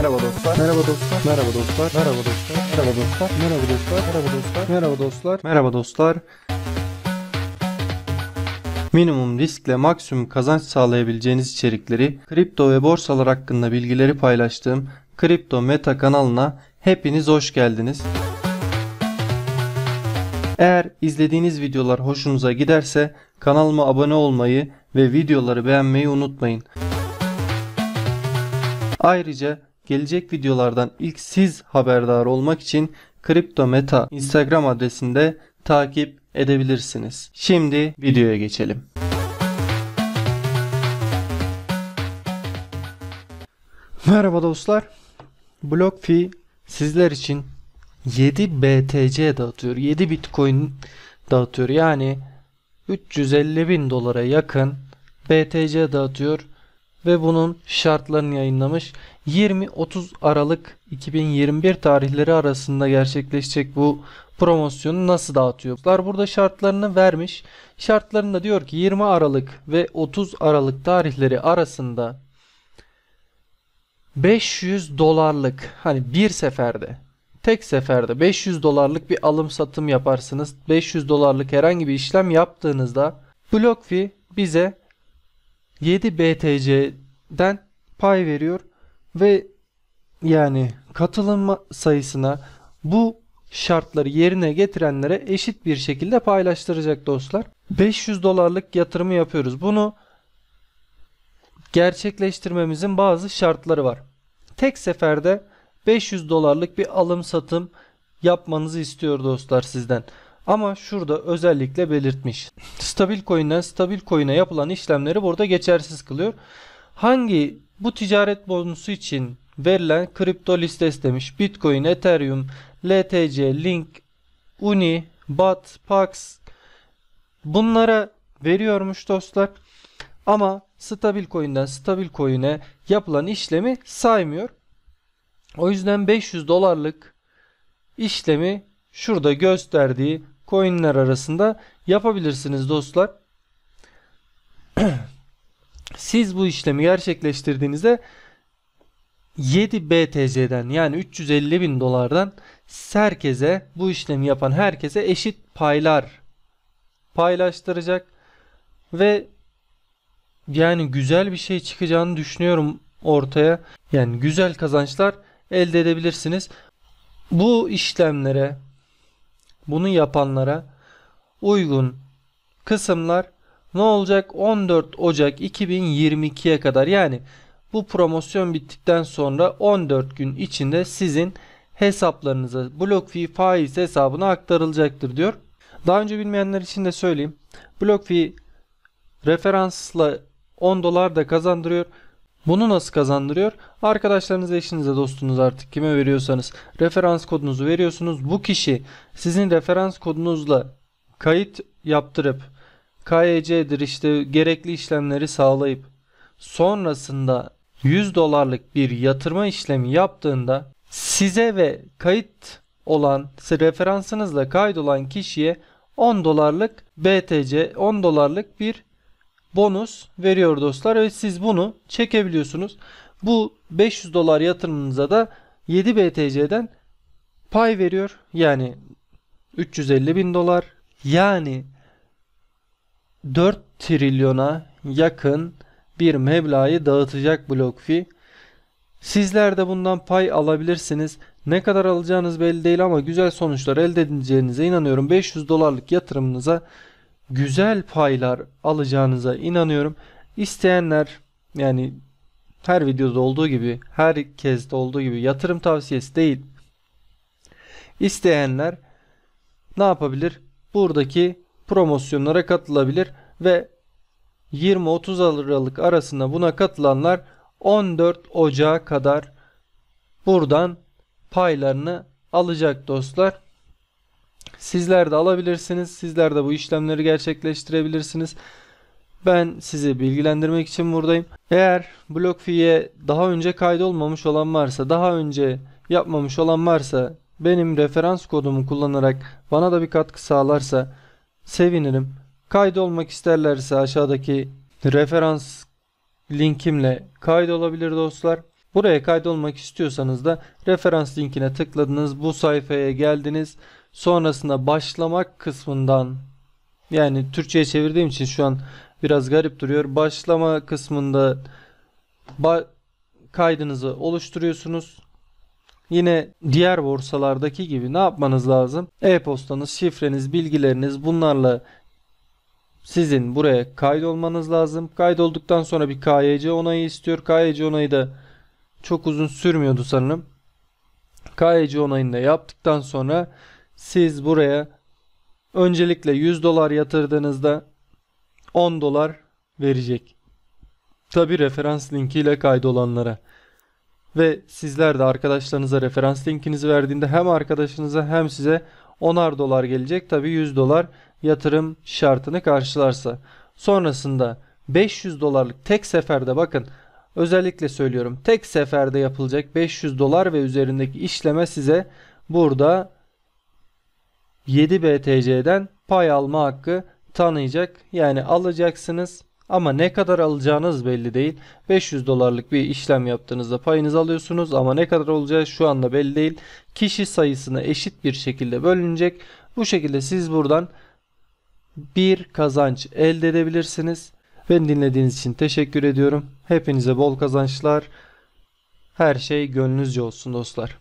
Merhaba dostlar. Merhaba dostlar. Merhaba dostlar. Merhaba dostlar. Merhaba dostlar. Merhaba dostlar. Merhaba dostlar. Merhaba dostlar. Merhaba dostlar. Minimum riskle maksimum kazanç sağlayabileceğiniz içerikleri, kripto ve borsalar hakkında bilgileri paylaştığım Kripto Meta kanalına hepiniz hoş geldiniz. Eğer izlediğiniz videolar hoşunuza giderse kanalıma abone olmayı ve videoları beğenmeyi unutmayın. Ayrıca gelecek videolardan ilk siz haberdar olmak için Kripto Meta Instagram adresinde takip edebilirsiniz. Şimdi videoya geçelim. Merhaba dostlar. BlockFi sizler için 7 BTC dağıtıyor. 7 Bitcoin dağıtıyor. Yani 350.000 dolara yakın BTC dağıtıyor. Ve bunun şartlarını yayınlamış. 20-30 Aralık 2021 tarihleri arasında gerçekleşecek bu promosyonu nasıl dağıtıyorlar? Burada şartlarını vermiş. Şartlarında diyor ki 20 Aralık ve 30 Aralık tarihleri arasında 500 dolarlık, hani bir seferde, tek seferde 500 dolarlık bir alım satım yaparsınız. 500 dolarlık herhangi bir işlem yaptığınızda BlockFi bize 7 BTC'den pay veriyor ve yani katılım sayısına bu şartları yerine getirenlere eşit bir şekilde paylaştıracak dostlar. 500 dolarlık yatırımı yapıyoruz. Bunu gerçekleştirmemizin bazı şartları var. Tek seferde 500 dolarlık bir alım satım yapmanızı istiyor dostlar sizden. Ama şurada özellikle belirtmiş. Stabil coin'den stabil coin'e yapılan işlemleri burada geçersiz kılıyor. Hangi bu ticaret bonusu için verilen kripto listesi demiş. Bitcoin, Ethereum, LTC, Link, Uni, BAT, Pax bunlara veriyormuş dostlar. Ama stabil coin'den stabil coin'e yapılan işlemi saymıyor. O yüzden 500 dolarlık işlemi şurada gösterdiği coin'ler arasında yapabilirsiniz dostlar. Siz bu işlemi gerçekleştirdiğinizde 7 BTC'den yani 350.000 dolardan herkese, bu işlemi yapan herkese eşit paylar paylaştıracak ve yani güzel bir şey çıkacağını düşünüyorum ortaya. Yani güzel kazançlar elde edebilirsiniz. Bu işlemlere, bunu yapanlara uygun kısımlar ne olacak? 14 Ocak 2022'ye kadar, yani bu promosyon bittikten sonra 14 gün içinde sizin hesaplarınıza BlockFi faiz hesabına aktarılacaktır diyor. Daha önce bilmeyenler için de söyleyeyim. BlockFi referansla 10 dolar da kazandırıyor. Bunu nasıl kazandırıyor? Arkadaşlarınıza, eşinize, dostunuz, artık kime veriyorsanız referans kodunuzu veriyorsunuz. Bu kişi sizin referans kodunuzla kayıt yaptırıp KYC'dir işte gerekli işlemleri sağlayıp sonrasında 100 dolarlık bir yatırma işlemi yaptığında size ve kayıt olan, referansınızla kaydolan kişiye 10 dolarlık BTC, 10 dolarlık bir bonus veriyor dostlar ve siz bunu çekebiliyorsunuz. Bu 500 dolar yatırımınıza da 7 BTC'den pay veriyor. Yani 350.000 dolar, yani 4 trilyona yakın bir meblağı dağıtacak BlockFi. Sizler de bundan pay alabilirsiniz. Ne kadar alacağınız belli değil ama güzel sonuçlar elde edeceğinize inanıyorum. 500 dolarlık yatırımınıza güzel paylar alacağınıza inanıyorum. İsteyenler, yani her videoda olduğu gibi, herkeste olduğu gibi yatırım tavsiyesi değil. İsteyenler ne yapabilir? Buradaki promosyonlara katılabilir ve 20-30 Aralık arasında buna katılanlar 14 Ocak'a kadar buradan paylarını alacak dostlar. Sizler de alabilirsiniz. Sizler de bu işlemleri gerçekleştirebilirsiniz. Ben sizi bilgilendirmek için buradayım. Eğer BlockFi'ye daha önce kaydolmamış olan varsa, daha önce yapmamış olan varsa, benim referans kodumu kullanarak bana da bir katkı sağlarsa sevinirim. Kaydolmak isterlerse aşağıdaki referans linkimle kaydolabilir dostlar. Buraya kaydolmak istiyorsanız da referans linkine tıkladınız. Bu sayfaya geldiniz. Sonrasında başlamak kısmından, yani Türkçe'ye çevirdiğim için şu an biraz garip duruyor. Başlama kısmında kaydınızı oluşturuyorsunuz. Yine diğer borsalardaki gibi ne yapmanız lazım? E-postanız, şifreniz, bilgileriniz, bunlarla sizin buraya kaydolmanız lazım. Kaydolduktan sonra bir KYC onayı istiyor. KYC onayı da çok uzun sürmüyordu sanırım. KYC onayını da yaptıktan sonra siz buraya öncelikle 100 dolar yatırdığınızda 10 dolar verecek. Tabi referans linkiyle kaydolanlara. Ve sizler de arkadaşlarınıza referans linkinizi verdiğinde hem arkadaşınıza hem size 10'ar dolar gelecek. Tabi 100 dolar yatırım şartını karşılarsa. Sonrasında 500 dolarlık tek seferde, bakın özellikle söylüyorum, tek seferde yapılacak 500 dolar ve üzerindeki işleme size burada 7 BTC'den pay alma hakkı tanıyacak. Yani alacaksınız ama ne kadar alacağınız belli değil. 500 dolarlık bir işlem yaptığınızda payınızı alıyorsunuz ama ne kadar olacağı şu anda belli değil. Kişi sayısına eşit bir şekilde bölünecek. Bu şekilde siz buradan bir kazanç elde edebilirsiniz. Beni dinlediğiniz için teşekkür ediyorum. Hepinize bol kazançlar. Her şey gönlünüzce olsun dostlar.